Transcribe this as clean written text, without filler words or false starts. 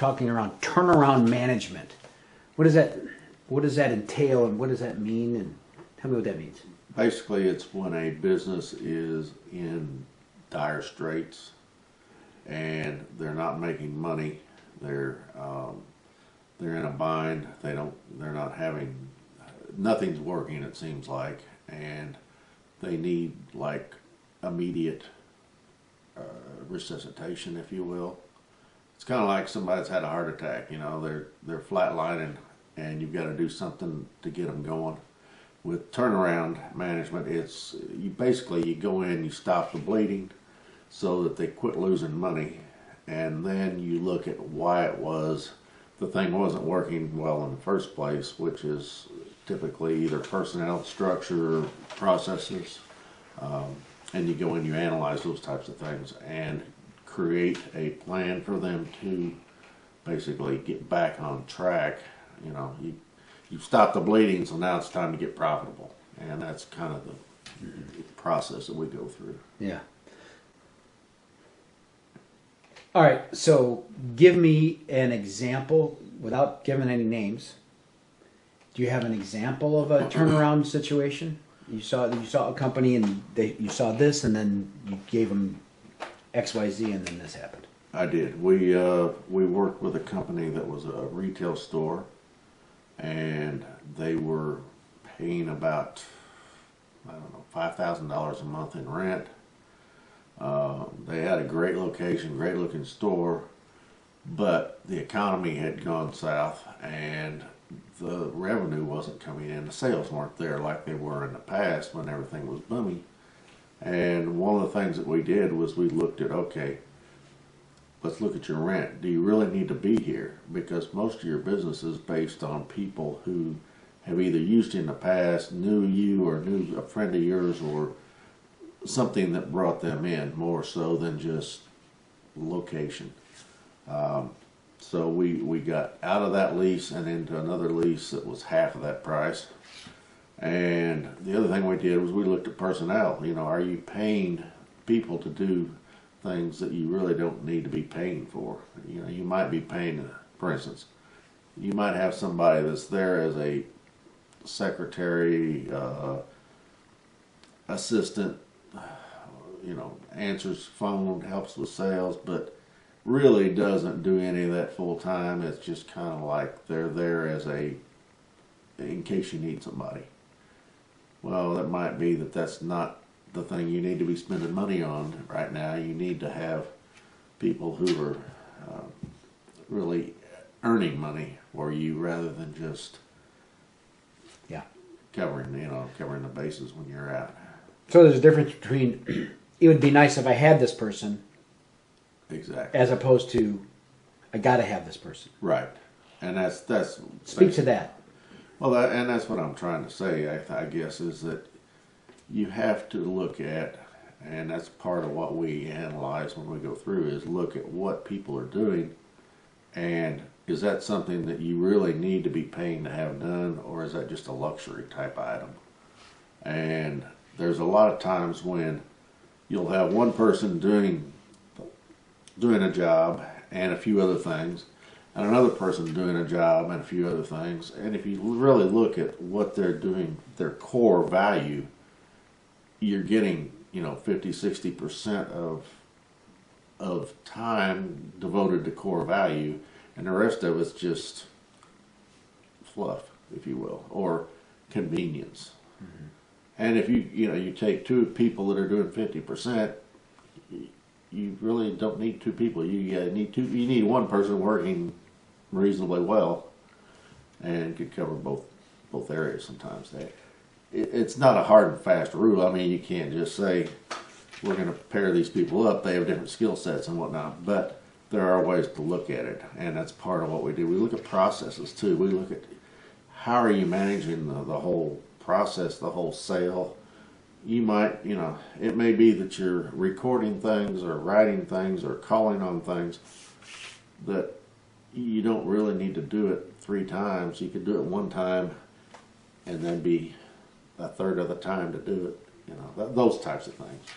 talking around turnaround management. What does that entail, and what does that mean, and tell me what that means. Basically, it's when a business is in dire straits and they're not making money. They're in a bind. They're not having. Nothing's working. It seems like, and they need like immediate resuscitation, if you will. It's kind of like somebody's had a heart attack. You know, they're flatlining, and you've got to do something to get them going. With turnaround management, it's you go in, you stop the bleeding, so that they quit losing money, and then you look at why the thing wasn't working well in the first place, which is typically either personnel, structure, processes, and you go in, you analyze those types of things, and create a plan for them to basically get back on track. You know, you stop the bleeding, so now it's time to get profitable, and that's kind of the process that we go through. Yeah. All right, so give me an example without giving any names. Do you have an example of a turnaround situation? You saw a company and you saw this, and then you gave them X, Y, Z, and then this happened. I did. We worked with a company that was a retail store, and they were paying about, I don't know, $5,000 a month in rent. They had a great location, great looking store, but the economy had gone south and the revenue wasn't coming in. The sales weren't there like they were in the past when everything was booming. And one of the things that we did was we looked at, okay, let's look at your rent. Do you really need to be here? Because most of your business is based on people who have either used you in the past, knew you, or knew a friend of yours, or something that brought them in more so than just location. So we got out of that lease and into another lease that was half of that price. And the other thing we did was we looked at personnel. You know, are you paying people to do things that you really don't need to be paying for? You know, you might be paying, for instance, you might have somebody that's there as a secretary, assistant, you know, answers phone, helps with sales, but really doesn't do any of that full time. It's just kind of like they're there as in case you need somebody. Well, that might be that's not the thing you need to be spending money on right now. You need to have people who are really earning money for you rather than just covering the bases when you're out. So there's a difference between it would be nice if I had this person, exactly, as opposed to I got to have this person. Right, and that's speak to that. Well, and that's what I'm trying to say. I guess is that you have to look at, and that's part of what we analyze when we go through, is look at what people are doing, and is that something that you really need to be paying to have done, or is that just a luxury type item? And there's a lot of times when you'll have one person doing a job and a few other things, and another person doing a job and a few other things. And if you really look at what they're doing, their core value, you're getting 50-60% of time devoted to core value, and the rest of it's just fluff, if you will, or convenience. Mm-hmm. And if you take two people that are doing 50%, you really don't need two people. You need one person working reasonably well, and could cover both areas. Sometimes it's not a hard and fast rule. I mean, you can't just say we're going to pair these people up. They have different skill sets and whatnot, but there are ways to look at it, and that's part of what we do. We look at processes too. We look at how are you managing the whole process, the whole sale. You might, it may be that you're recording things or writing things or calling on things that you don't really need to do it 3 times. You could do it 1 time and then be a third of the time to do it, those types of things.